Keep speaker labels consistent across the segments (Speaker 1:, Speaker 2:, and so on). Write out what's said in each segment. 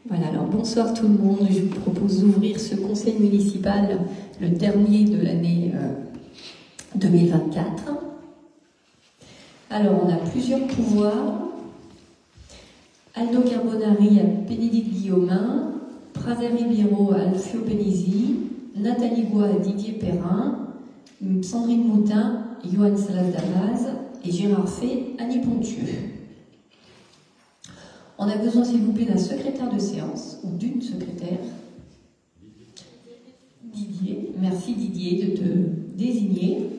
Speaker 1: Voilà, alors bonsoir tout le monde. Je vous propose d'ouvrir ce conseil municipal, le dernier de l'année 2024. Alors, on a plusieurs pouvoirs. Aldo Carbonari à Bénédicte Guillaumin, Prazer Ribeiro à Alfio Penisi, Nathalie Goua à Didier Perrin, Sandrine Moutin, Johan Salas-Damas et Gérard Fay, Annie Pontieux. On a besoin, s'il vous plaît, d'un secrétaire de séance ou d'une secrétaire. Didier, merci Didier de te désigner.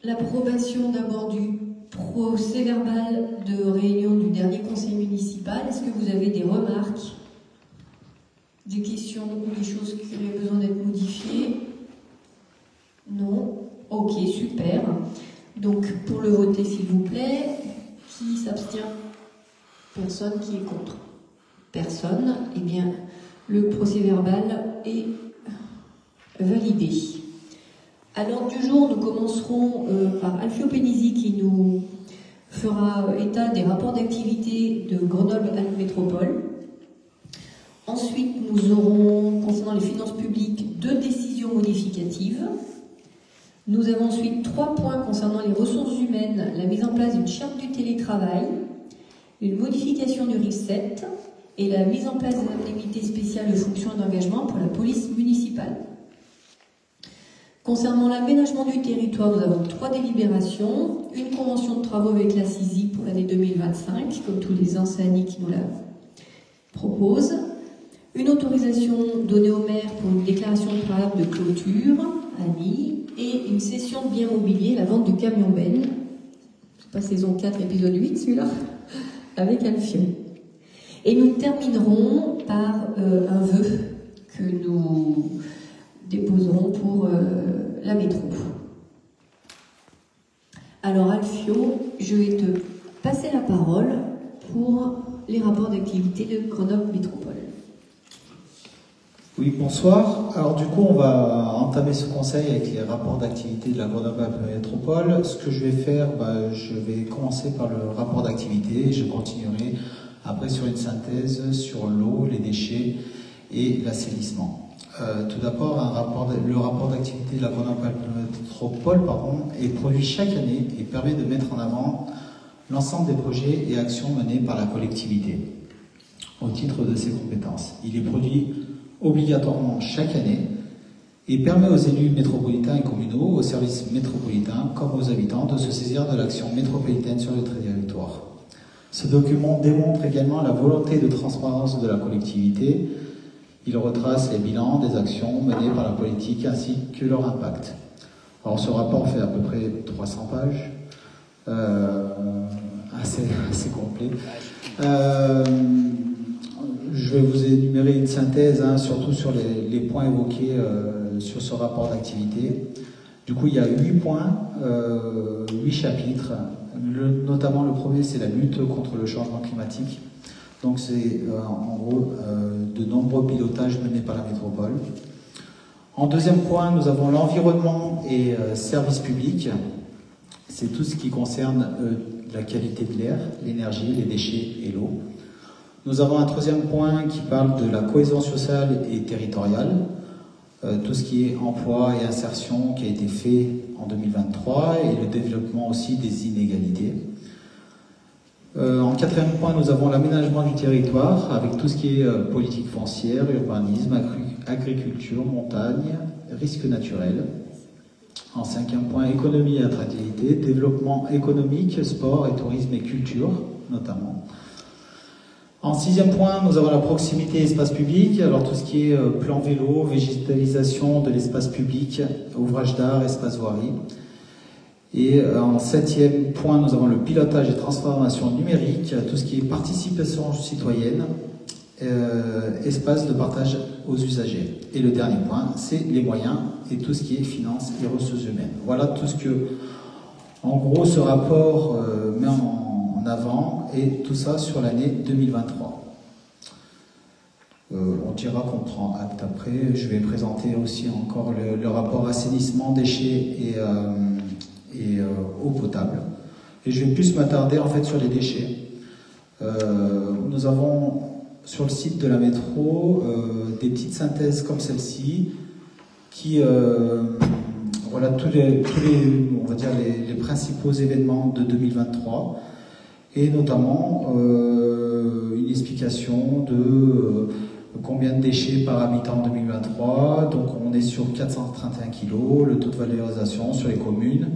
Speaker 1: L'approbation d'abord du procès verbal de réunion du dernier conseil municipal. Est-ce que vous avez des remarques, des questions ou des choses qui auraient besoin d'être modifiées? Non? Ok, super. Donc, pour le voter, s'il vous plaît, qui s'abstient? Personne. Qui est contre? Personne. Eh bien, le procès-verbal est validé. À l'ordre du jour, nous commencerons par Alfio Penisi qui nous fera état des rapports d'activité de Grenoble-Alpes Métropole. Ensuite, nous aurons, concernant les finances publiques, 2 décisions modificatives. Nous avons ensuite 3 points concernant les ressources humaines, la mise en place d'une charte du télétravail, une modification du RIF7 et la mise en place des indemnités spéciales de fonction et d'engagement pour la police municipale. Concernant l'aménagement du territoire, nous avons 3 délibérations, une convention de travaux avec la CISI pour l'année 2025, comme tous les enseignants qui nous la proposent, une autorisation donnée au maire pour une déclaration de préalable de clôture, AMI, et une cession de biens mobiliers, la vente du camion Ben, c'est pas saison 4, épisode 8 celui-là, avec Alfio. Et nous terminerons par un vœu que nous déposerons pour la métro. Alors Alfio, je vais te passer la parole pour les rapports d'activité de Grenoble Métropole.
Speaker 2: Oui, bonsoir. Alors du coup, on va entamer ce conseil avec les rapports d'activité de la Grenoble-Alpes Métropole. Ce que je vais faire, je vais commencer par le rapport d'activité et je continuerai après sur une synthèse sur l'eau, les déchets et l'assainissement. Tout d'abord, le rapport d'activité de la Grenoble-Alpes Métropole est produit chaque année et permet de mettre en avant l'ensemble des projets et actions menés par la collectivité au titre de ses compétences. Il est produit obligatoirement chaque année et permet aux élus métropolitains et communaux, aux services métropolitains comme aux habitants de se saisir de l'action métropolitaine sur le territoire. Ce document démontre également la volonté de transparence de la collectivité. Il retrace les bilans des actions menées par la politique ainsi que leur impact. Alors ce rapport fait à peu près 300 pages, assez complet. Je vais vous énumérer une synthèse, surtout sur les points évoqués sur ce rapport d'activité. Du coup, il y a 8 points, 8 chapitres. Notamment, le premier, c'est la lutte contre le changement climatique. Donc, c'est en gros de nombreux pilotages menés par la métropole. En deuxième point, nous avons l'environnement et services publics. C'est tout ce qui concerne la qualité de l'air, l'énergie, les déchets et l'eau. Nous avons un troisième point qui parle de la cohésion sociale et territoriale, tout ce qui est emploi et insertion qui a été fait en 2023 et le développement aussi des inégalités. En quatrième point, nous avons l'aménagement du territoire avec tout ce qui est politique foncière, urbanisme, agriculture, montagne, risques naturels. En cinquième point, économie et attractivité, développement économique, sport et tourisme et culture notamment. En sixième point, nous avons la proximité espace public, alors tout ce qui est plan vélo, végétalisation de l'espace public, ouvrage d'art, espace voirie. Et en septième point, nous avons le pilotage et transformation numérique, tout ce qui est participation citoyenne, espace de partage aux usagers. Et le dernier point, c'est les moyens et tout ce qui est finances et ressources humaines. Voilà tout ce que, en gros, ce rapport met en avant, et tout ça sur l'année 2023. On dira qu'on prend acte après. Je vais présenter aussi encore le rapport assainissement, déchets et eau potable. Et je vais plus m'attarder en fait sur les déchets. Nous avons sur le site de la métro des petites synthèses comme celle-ci qui relatent tous les, on va dire les principaux événements de 2023 et notamment une explication de combien de déchets par habitant en 2023. Donc on est sur 431 kg, le taux de valorisation sur les communes.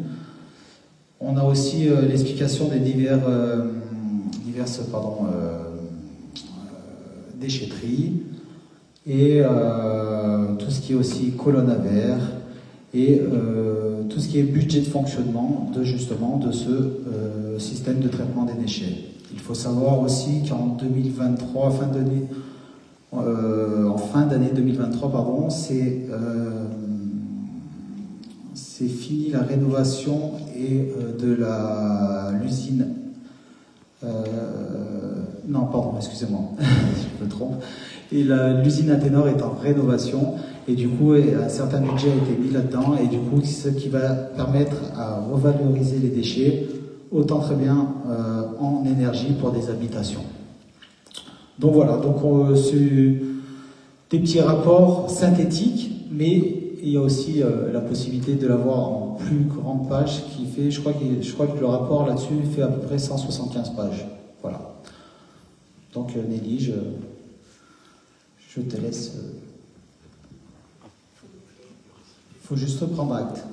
Speaker 2: On a aussi l'explication des diverses déchetteries et tout ce qui est aussi colonne à verre et tout ce qui est budget de fonctionnement justement de ce système de traitement des déchets. Il faut savoir aussi qu'en 2023, en fin d'année 2023, pardon, c'est fini la rénovation et de l'usine. Non, pardon, excusez-moi, je me trompe. Et l'usine Athénor est en rénovation et du coup, un certain budget a été mis là-dedans et du coup, ce qui va permettre à revaloriser les déchets autant très bien en énergie pour des habitations. Donc voilà, donc c'est des petits rapports synthétiques, mais il y a aussi la possibilité de l'avoir en plus grande page qui fait, je crois que le rapport là-dessus fait à peu près 175 pages. Voilà. Donc Nelly, je te laisse. Il faut juste prendre acte.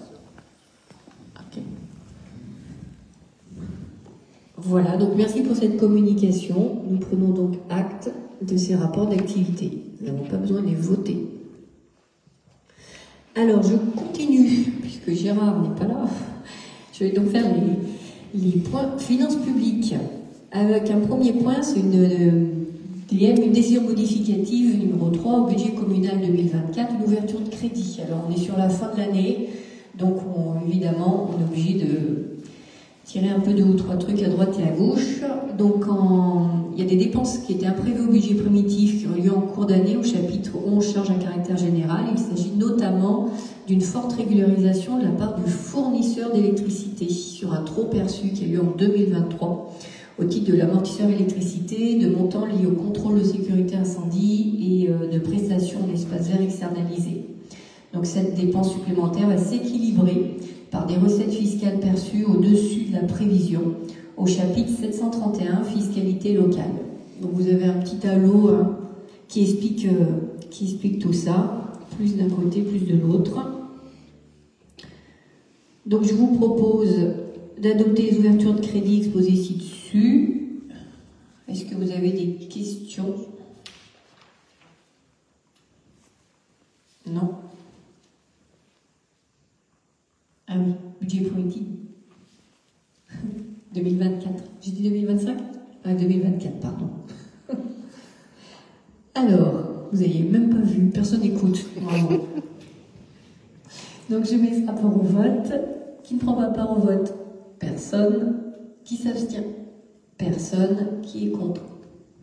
Speaker 1: Ok. Voilà, donc merci pour cette communication. Nous prenons donc acte de ces rapports d'activité. Nous n'avons pas besoin de les voter. Alors, je continue, puisque Gérard n'est pas là. Je vais donc faire les points finances publiques. Avec un premier point, c'est une décision modificative numéro 3 au budget communal 2024, une ouverture de crédit. Alors, on est sur la fin de l'année, donc évidemment, on est obligé de tirer un peu 2 ou 3 trucs à droite et à gauche. Donc, il y a des dépenses qui étaient imprévues au budget primitif qui ont lieu en cours d'année au chapitre 11 charges à caractère général. Il s'agit notamment d'une forte régularisation de la part du fournisseur d'électricité sur un trop perçu qui a lieu en 2023 au titre de l'amortisseur électricité, de montants liés au contrôle de sécurité incendie et de prestations d'espaces verts externalisés. Donc cette dépense supplémentaire va s'équilibrer par des recettes fiscales perçues au-dessus de la prévision au chapitre 731 fiscalité locale. Donc vous avez un petit tableau qui explique tout ça, plus d'un côté, plus de l'autre. Donc je vous propose d'adopter les ouvertures de crédit exposées ci-dessus. Est-ce que vous avez des questions? Non. Ah oui, budget politique 2024. J'ai dit 2025? Ah, 2024, pardon. Alors, vous n'avez même pas vu, personne n'écoute. Donc je mets ce rapport au vote. Qui ne prend pas part au vote? Personne. Qui s'abstient? Personne. Qui est contre?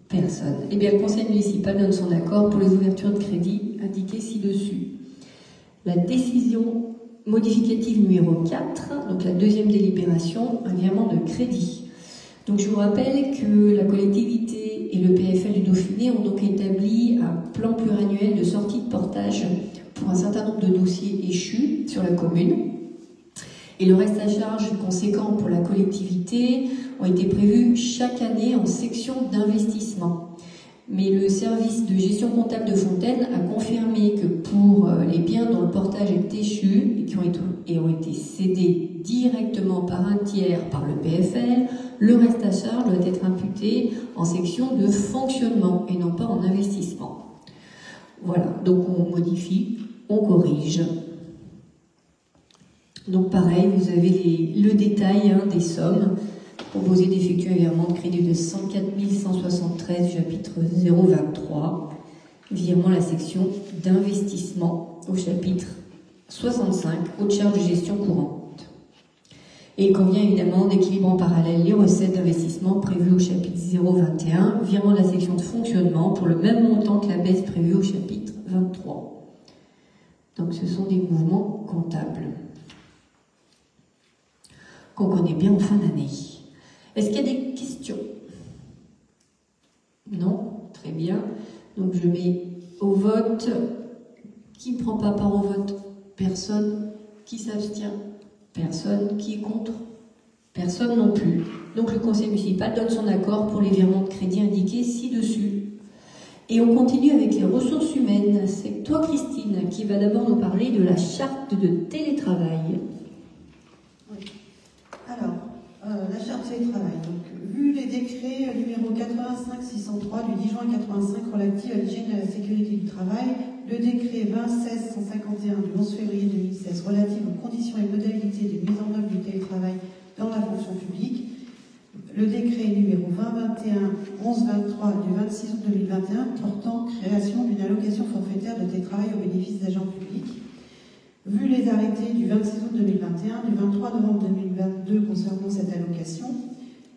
Speaker 1: Personne. Eh bien, le conseil municipal donne son accord pour les ouvertures de crédit indiquées ci-dessus. La décision modificative numéro 4, donc la deuxième délibération, un virement de crédit. Donc je vous rappelle que la collectivité et le PFL du Dauphiné ont donc établi un plan pluriannuel de sortie de portage pour un certain nombre de dossiers échus sur la commune. Et le reste à charge conséquent pour la collectivité ont été prévus chaque année en section d'investissement. Mais le service de gestion comptable de Fontaine a confirmé que pour les biens dont le portage est échu et qui ont été cédés directement par un tiers par le PFL, le reste à charge doit être imputé en section de fonctionnement et non pas en investissement. Voilà, donc on modifie, on corrige. Donc pareil, vous avez le détail des sommes. Proposé d'effectuer un virement de crédit de 104 173, chapitre 023, virement la section d'investissement au chapitre 65, haute charge de gestion courante. Et il convient évidemment d'équilibrer en parallèle les recettes d'investissement prévues au chapitre 021, virement de la section de fonctionnement pour le même montant que la baisse prévue au chapitre 23. Donc ce sont des mouvements comptables qu'on connaît bien en fin d'année. Est-ce qu'il y a des questions? Non? Très bien. Donc je mets au vote. Qui ne prend pas part au vote? Personne. Qui s'abstient? Personne. Qui est contre? Personne non plus. Donc le conseil municipal donne son accord pour les virements de crédit indiqués ci-dessus. Et on continue avec les ressources humaines. C'est toi, Christine, qui va d'abord nous parler de la charte de télétravail.
Speaker 3: Oui. Alors, la charte de télétravail. Donc, vu les décrets numéro 85-603 du 10 juin 85 relatifs à l'hygiène et à la sécurité du travail, le décret 20-16-151 du 11 février 2016 relatif aux conditions et modalités de mise en œuvre du télétravail dans la fonction publique, le décret numéro 2021-1123 du 26 août 2021 portant création d'une allocation forfaitaire de télétravail au bénéfice d'agents publics. Vu les arrêtés du 26 août 2021, du 23 novembre 2022 concernant cette allocation,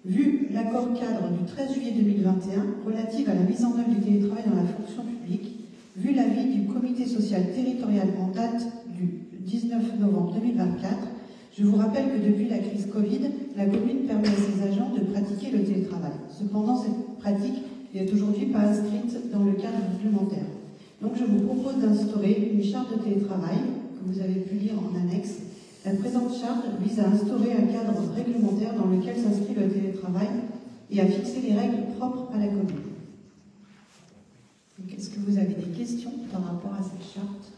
Speaker 3: vu l'accord cadre du 13 juillet 2021 relatif à la mise en œuvre du télétravail dans la fonction publique, vu l'avis du comité social territorial en date du 19 novembre 2024, je vous rappelle que depuis la crise Covid, la commune permet à ses agents de pratiquer le télétravail. Cependant, cette pratique n'est aujourd'hui pas inscrite dans le cadre réglementaire. Donc je vous propose d'instaurer une charte de télétravail, que vous avez pu lire en annexe. La présente charte vise à instaurer un cadre réglementaire dans lequel s'inscrit le télétravail et à fixer les règles propres à la commune. Est-ce que vous avez des questions par rapport à cette charte?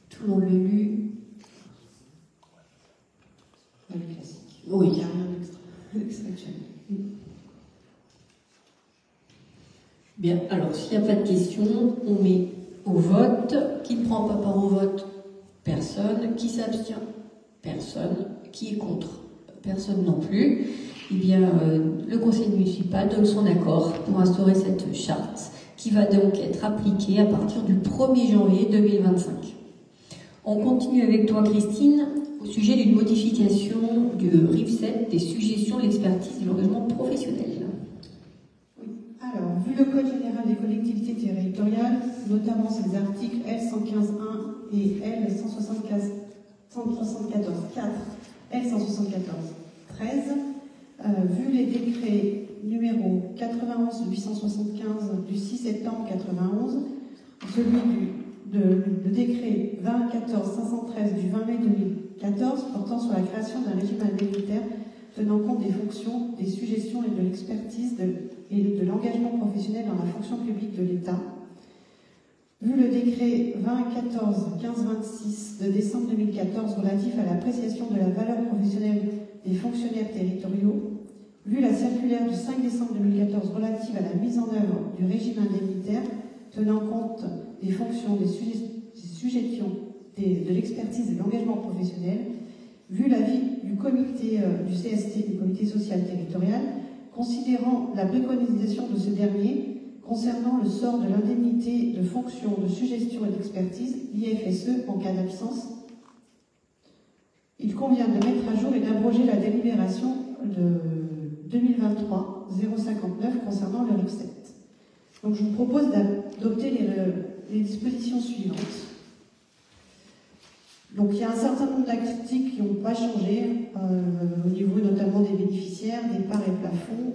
Speaker 1: Tout le monde l'a lu.
Speaker 3: Le classique.
Speaker 1: Oui.
Speaker 3: Il n'y a rien d'extra.
Speaker 1: Bien, alors s'il n'y a pas de questions, on met au vote. Qui ne prend pas part au vote? Personne. Qui s'abstient? Personne. Qui est contre? Personne non plus. Eh bien, le conseil municipal donne son accord pour instaurer cette charte qui va donc être appliquée à partir du 1er janvier 2025. On continue avec toi, Christine, au sujet d'une modification du RIV7 des suggestions de l'expertise de l'engagement professionnel.
Speaker 3: Oui. Alors, vu le Code général des collectivités territoriales, notamment ses articles L115.1 et L174.4, L174.13, vu les décrets numéro 91-875 du 6 septembre 91, celui le décret 2014-513 du 20 mai 2014 portant sur la création d'un régime indemnitaire tenant compte des fonctions, des suggestions et de l'expertise et de l'engagement professionnel dans la fonction publique de l'État. Vu le décret 2014-1526 de décembre 2014 relatif à l'appréciation de la valeur professionnelle des fonctionnaires territoriaux, vu la circulaire du 5 décembre 2014 relative à la mise en œuvre du régime indemnitaire tenant compte des fonctions, des suggestions, de l'expertise et de l'engagement professionnel, vu l'avis du comité du CST, du comité social territorial, considérant la préconisation de ce dernier concernant le sort de l'indemnité de fonction, de suggestion et d'expertise, l'IFSE, en cas d'absence, il convient de mettre à jour et d'abroger la délibération de 2023-059 concernant le RIV7. Donc je vous propose d'adopter les dispositions suivantes. Donc il y a un certain nombre d'activités qui n'ont pas changé, au niveau notamment des bénéficiaires, des parts et plafonds.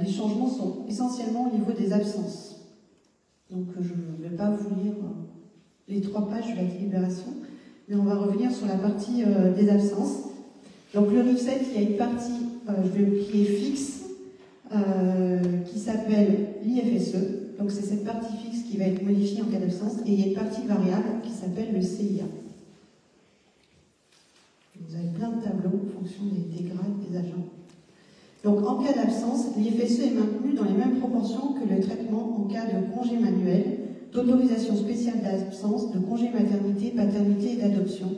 Speaker 3: Les changements sont essentiellement au niveau des absences. Donc je ne vais pas vous lire les 3 pages de la délibération, mais on va revenir sur la partie des absences. Donc le RIV7, il y a une partie qui est fixe, qui s'appelle l'IFSE. Donc c'est cette partie fixe qui va être modifiée en cas d'absence, et il y a une partie variable qui s'appelle le CIA. Vous avez plein de tableaux en fonction des grades des agents. Donc en cas d'absence, l'IFSE est maintenu dans les mêmes proportions que le traitement en cas de congé manuel, d'autorisation spéciale d'absence, de congé maternité, paternité et d'adoption,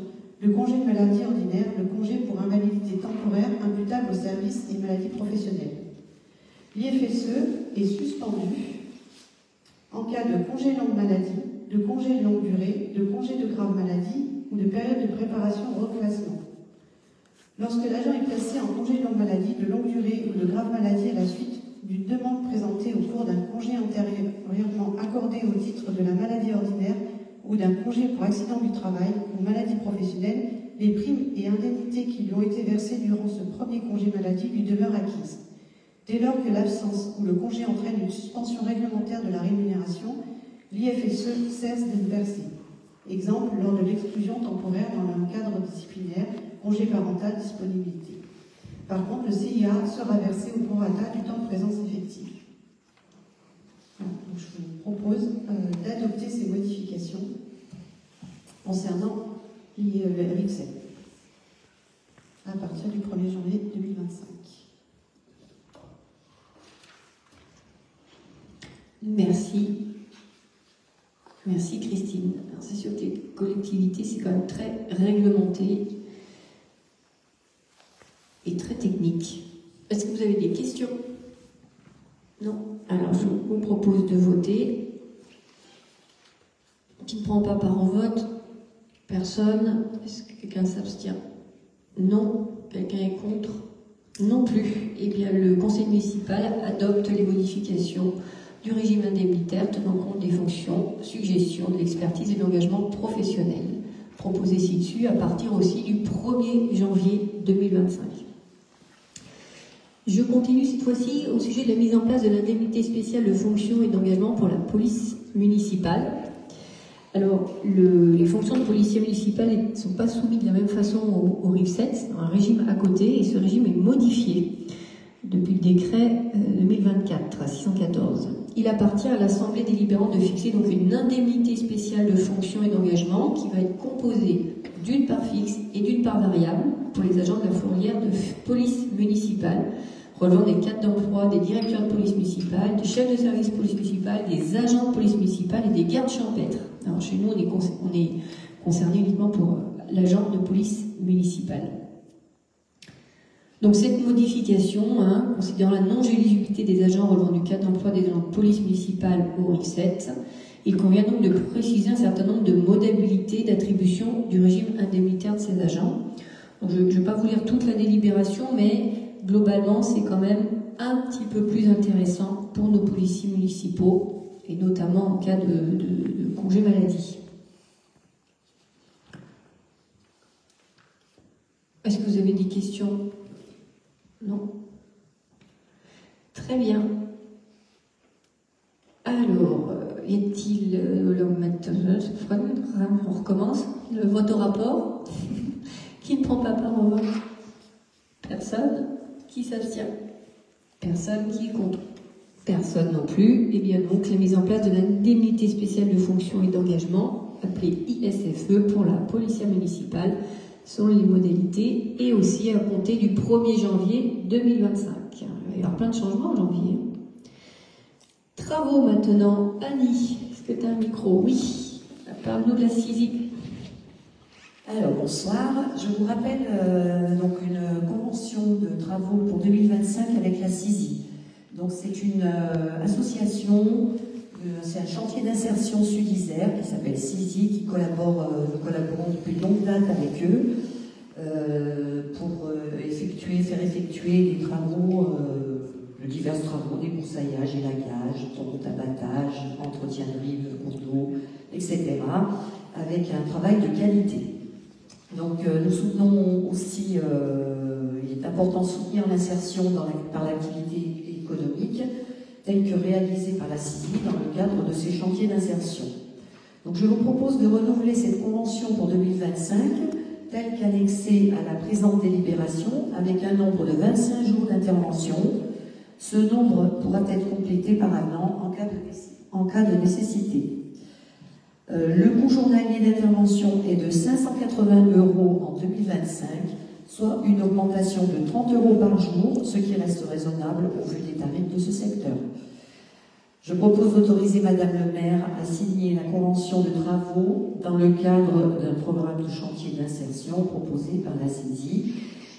Speaker 3: de congé de maladie ordinaire, de congé pour invalidité temporaire imputable au service et maladie professionnelle. L'IFSE est suspendu en cas de congé longue maladie, de congé de longue durée, de congé de grave maladie ou de période de préparation au reclassement. Lorsque l'agent est placé en congé de longue maladie, de longue durée ou de grave maladie à la suite d'une demande présentée au cours d'un congé antérieurement accordé au titre de la maladie ordinaire ou d'un congé pour accident du travail ou maladie professionnelle, les primes et indemnités indemnités qui lui ont été versées durant ce premier congé maladie lui demeurent acquises. Dès lors que l'absence ou le congé entraîne une suspension réglementaire de la rémunération, l'IFSE cesse d'être versé. Exemple, lors de l'exclusion temporaire dans un cadre disciplinaire, congé parental, disponibilité. Par contre, le CIA sera versé au prorata du temps de présence effective. Voilà, donc je vous propose d'adopter ces modifications concernant le RICSEP à partir du 1er janvier 2025.
Speaker 1: Merci. Merci Christine. C'est sûr que les collectivités, c'est quand même très réglementé et très technique. Est-ce que vous avez des questions? Non? Alors je vous propose de voter. Qui ne prend pas part au vote? Personne. Est-ce que quelqu'un s'abstient? Non. Quelqu'un est contre? Non plus. Eh bien, le conseil municipal adopte les modifications du régime indemnitaire tenant compte des fonctions, suggestions, de l'expertise et de l'engagement professionnel proposés ci-dessus à partir aussi du 1er janvier 2025. Je continue cette fois-ci au sujet de la mise en place de l'indemnité spéciale de fonction et d'engagement pour la police municipale. Alors, les fonctions de policier municipal ne sont pas soumises de la même façon au RIF7, c'est un régime à côté, et ce régime est modifié depuis le décret 2024-614. Il appartient à l'Assemblée délibérante de fixer donc une indemnité spéciale de fonction et d'engagement qui va être composée d'une part fixe et d'une part variable pour les agents de la fourrière de police municipale, relevant des cadres d'emploi, des directeurs de police municipale, des chefs de service police municipale, des agents de police municipale et des gardes champêtres. Alors chez nous, on est concerné uniquement pour l'agent de police municipale. Donc cette modification, considérant la non-éligibilité des agents relevant du cadre d'emploi des agents de police municipale au RIF7, il convient donc de préciser un certain nombre de modalités d'attribution du régime indemnitaire de ces agents. Donc, je ne vais pas vous lire toute la délibération, mais globalement, c'est quand même un petit peu plus intéressant pour nos policiers municipaux, et notamment en cas de congé maladie. Est-ce que vous avez des questions? Non? Très bien. Alors, est-il... on recommence. Le vote au rapport. Qui ne prend pas part au vote? Personne. Qui s'abstient? Personne. Qui est contre? Personne non plus. Et bien donc, la mise en place de l'indemnité spéciale de fonction et d'engagement, appelée ISFE, pour la policière municipale, sont les modalités, et aussi à compter du 1er janvier 2025. Il va y avoir plein de changements en janvier. Travaux maintenant. Annie, est-ce que tu as un micro? Oui. Parle-nous de la CISI.
Speaker 4: Alors, bonsoir. Je vous rappelle donc une convention de travaux pour 2025 avec la CISI. Donc, c'est une association, c'est un chantier d'insertion Sud-Isère qui s'appelle CISI, qui collabore, nous collaborons depuis longue date avec eux pour faire effectuer des travaux, de divers travaux, débroussaillage, élagage, abattage, entretien de rives, cours d'eau, etc., avec un travail de qualité. Donc nous soutenons aussi, il est important de soutenir l'insertion par l'activité économique, telle que réalisée par la CISI dans le cadre de ces chantiers d'insertion. Donc je vous propose de renouveler cette convention pour 2025, telle qu'annexée à la présente délibération, avec un nombre de 25 jours d'intervention. Ce nombre pourra être complété par un an en cas de nécessité. Le coût journalier d'intervention est de 580 € en 2025, soit une augmentation de 30 € par jour, ce qui reste raisonnable au vu des tarifs de ce secteur. Je propose d'autoriser Madame le maire à signer la convention de travaux dans le cadre d'un programme de chantier d'insertion proposé par la CISI,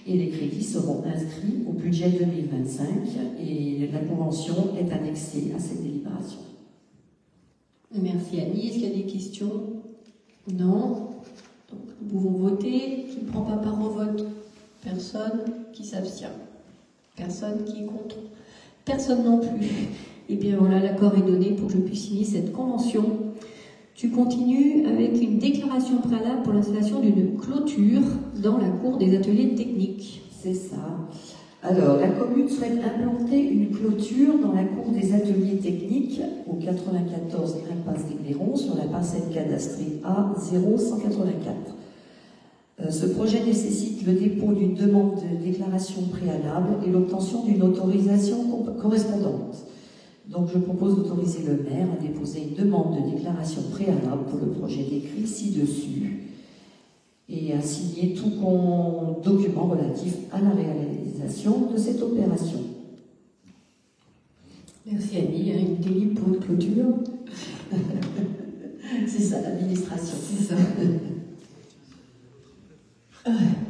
Speaker 4: et les crédits seront inscrits au budget 2025 et la convention est annexée à cette délibération.
Speaker 1: Merci Annie. Est-ce qu'il y a des questions? Non. Donc nous pouvons voter. Qui ne prend pas part au vote? Personne. Qui s'abstient? Personne. Qui est contre? Personne non plus. Et bien voilà, l'accord est donné pour que je puisse signer cette convention Tu continues avec une déclaration préalable pour l'installation d'une clôture dans la cour des ateliers techniques.
Speaker 4: C'est ça. Alors, la commune souhaite implanter une clôture dans la cour des ateliers techniques au 94 impasse des Clairons sur la parcelle cadastrée A0184. Ce projet nécessite le dépôt d'une demande de déclaration préalable et l'obtention d'une autorisation correspondante. Donc je propose d'autoriser le maire à déposer une demande de déclaration préalable pour le projet décrit ci-dessus et à signer tout document relatif à la réalisation de cette opération.
Speaker 1: Merci Annie, une délire pour une clôture.
Speaker 4: C'est ça l'administration.
Speaker 1: C'est ça.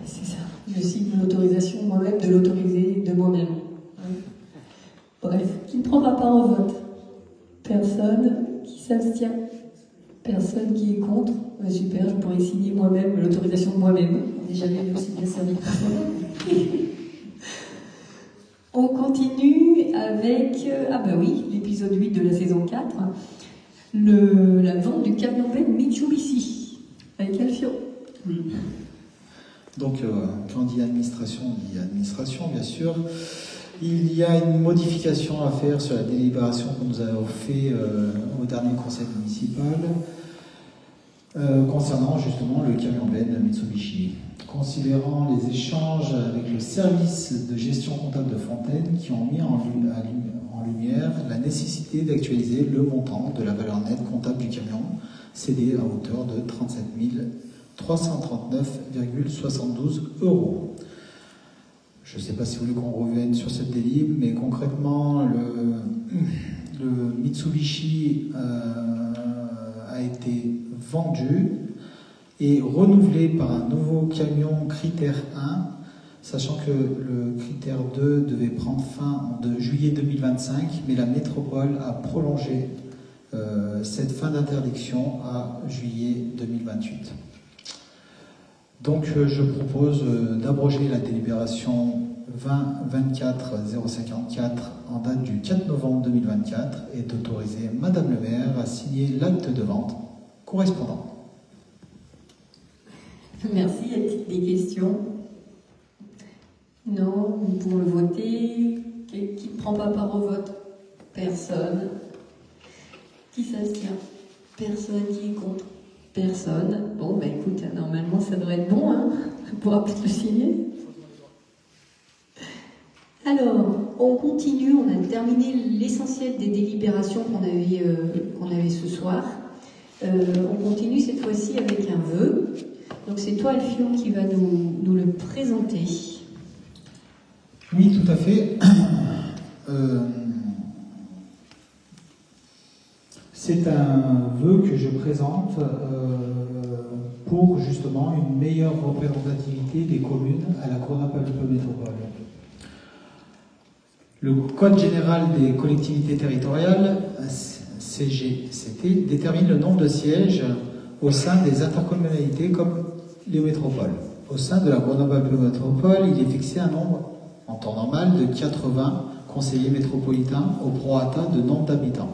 Speaker 1: C'est ça. Je signe l'autorisation moi-même de l'autoriser de moi-même. Bref, qui ne prendra pas en vote? Personne. Qui s'abstient? Personne qui est contre? Super, je pourrais signer moi-même l'autorisation de moi-même.
Speaker 4: On n'est jamais aussi bien servi que ça.
Speaker 1: On continue avec, l'épisode 8 de la saison 4, la vente du camion Ben Mitsubishi, avec Alfio.
Speaker 2: Oui. Donc, quand on dit administration, bien sûr. Il y a une modification à faire sur la délibération que nous avons fait au dernier conseil municipal concernant justement le camion Ben Mitsubishi. Considérant les échanges avec le service de gestion comptable de Fontaine qui ont mis en lumière la nécessité d'actualiser le montant de la valeur nette comptable du camion cédé à hauteur de 37 339,72 €. Je ne sais pas si vous voulez qu'on revienne sur cette délib, mais concrètement, le Mitsubishi a été vendu et renouvelé par un nouveau camion critère 1, sachant que le critère 2 devait prendre fin en juillet 2025, mais la métropole a prolongé cette fin d'interdiction à juillet 2028. Donc je propose d'abroger la délibération 20-24-054 en date du 4 novembre 2024 et d'autoriser Madame le maire à signer l'acte de vente correspondant.
Speaker 1: Merci. Y a-t-il des questions? Non, nous pouvons le voter. Qui ne prend pas part au vote? Personne. Qui s'abstient? Personne. Qui est contre? Personne. Bon, écoute, normalement ça devrait être bon, hein? On pourra peut-être le signer. Alors, on continue, on a terminé l'essentiel des délibérations qu'on avait ce soir. On continue cette fois-ci avec un vœu. Donc c'est toi, Alfio, qui va nous le présenter.
Speaker 2: Oui, tout à fait. C'est un vœu que je présente pour justement une meilleure représentativité des communes à la Grenoble-Alpes Métropole. Le Code général des collectivités territoriales, CGCT, détermine le nombre de sièges au sein des intercommunalités comme les métropoles. Au sein de la Grenoble-Alpes Métropole, il est fixé un nombre, en temps normal, de 80 conseillers métropolitains au prorata de nombre d'habitants,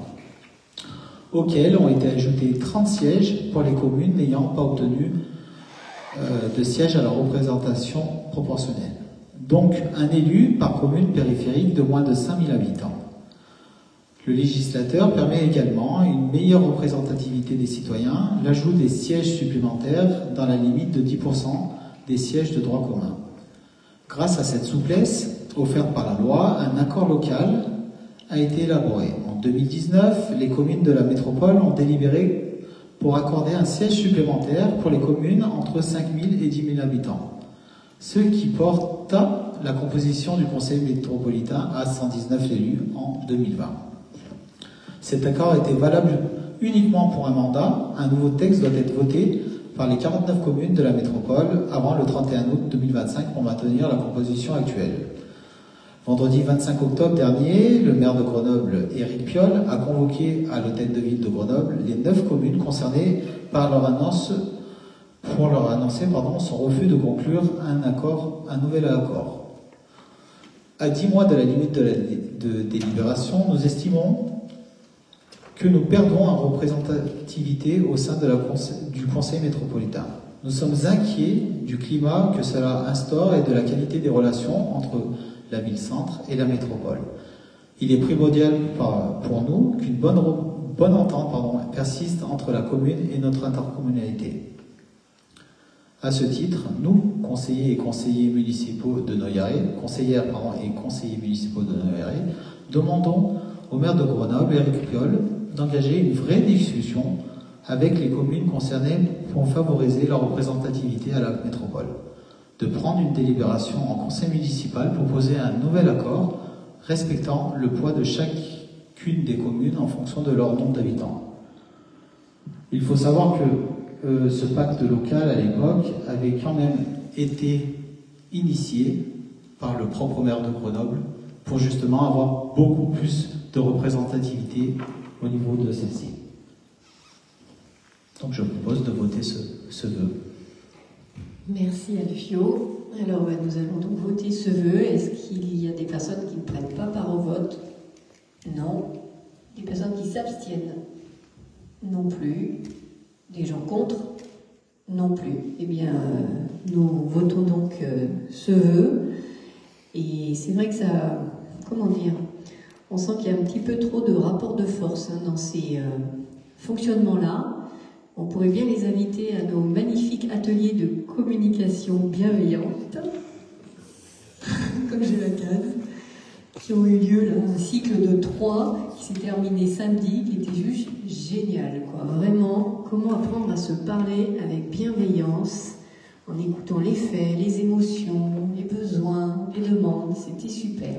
Speaker 2: auxquels ont été ajoutés 30 sièges pour les communes n'ayant pas obtenu de siège à la représentation proportionnelle. Donc un élu par commune périphérique de moins de 5000 habitants. Le législateur permet également une meilleure représentativité des citoyens, l'ajout des sièges supplémentaires dans la limite de 10% des sièges de droit commun. Grâce à cette souplesse offerte par la loi, un accord local a été élaboré. En 2019, les communes de la métropole ont délibéré pour accorder un siège supplémentaire pour les communes entre 5000 et 10 000 habitants, ce qui porte la composition du conseil métropolitain à 119 élus en 2020. Cet accord était valable uniquement pour un mandat. Un nouveau texte doit être voté par les 49 communes de la métropole avant le 31 août 2025 pour maintenir la composition actuelle. Vendredi 25 octobre dernier, le maire de Grenoble, Éric Piolle, a convoqué à l'hôtel de ville de Grenoble les 9 communes concernées par leur annonce, pour leur annoncer son refus de conclure un nouvel accord. À 10 mois de la limite de délibération, nous estimons que nous perdons en représentativité au sein de du Conseil métropolitain. Nous sommes inquiets du climat que cela instaure et de la qualité des relations entre la ville-centre et la métropole. Il est primordial pour nous qu'une bonne entente persiste entre la commune et notre intercommunalité. À ce titre, nous, conseillers et conseillers municipaux de Noyeré, conseillères et conseillers municipaux de Noyeré, demandons au maire de Grenoble, Éric Piolle, d'engager une vraie discussion avec les communes concernées pour favoriser leur représentativité à la métropole, de prendre une délibération en conseil municipal pour poser un nouvel accord respectant le poids de chacune des communes en fonction de leur nombre d'habitants. Il faut savoir que ce pacte local à l'époque avait quand même été initié par le propre maire de Grenoble pour justement avoir beaucoup plus de représentativité au niveau de celle-ci. Donc je propose de voter ce vœu.
Speaker 1: Merci Alfio. Alors nous allons donc voter ce vœu. Est-ce qu'il y a des personnes qui ne prennent pas part au vote? Non. Des personnes qui s'abstiennent? Non plus. Des gens contre? Non plus. Eh bien, nous votons donc ce vœu. Et c'est vrai que ça... Comment dire? On sent qu'il y a un petit peu trop de rapport de force dans ces fonctionnements-là. On pourrait bien les inviter à nos magnifiques ateliers de communication bienveillante, comme j'ai la case, qui ont eu lieu, là, un cycle de 3 qui s'est terminé samedi, qui était juste génial, quoi. Vraiment, comment apprendre à se parler avec bienveillance, en écoutant les faits, les émotions, les besoins, les demandes, c'était super.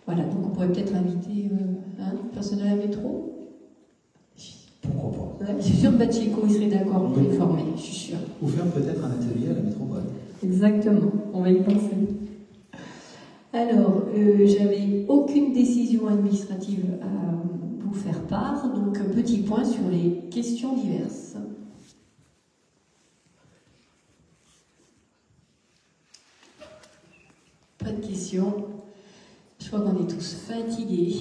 Speaker 1: Voilà, donc on pourrait peut-être inviter le personnel à la métro.
Speaker 2: Pourquoi pas?
Speaker 1: Je suis sûre que Bachico il serait d'accord pour les former, je suis sûre.
Speaker 2: Ou faire peut-être un atelier à la métropole.
Speaker 1: Exactement, on va y penser. Alors, j'avais aucune décision administrative à vous faire part, donc un petit point sur les questions diverses. Pas de questions. Je crois qu'on est tous fatigués.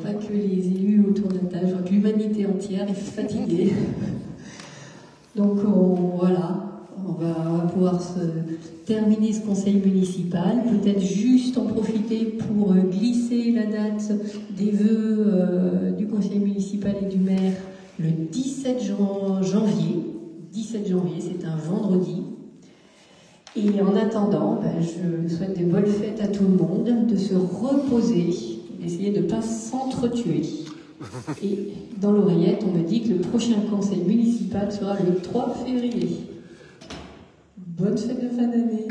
Speaker 1: Pas que les élus autour de la table, je crois que l'humanité entière est fatiguée. Donc voilà, on va pouvoir terminer ce conseil municipal, peut-être juste en profiter pour glisser la date des vœux du conseil municipal et du maire le 17 janvier. 17 janvier, c'est un vendredi. Et en attendant, je souhaite de bonnes fêtes à tout le monde, de se reposer, d'essayer de ne pas s'entretuer. Et dans l'oreillette, on me dit que le prochain conseil municipal sera le 3 février. Bonne fête de fin d'année.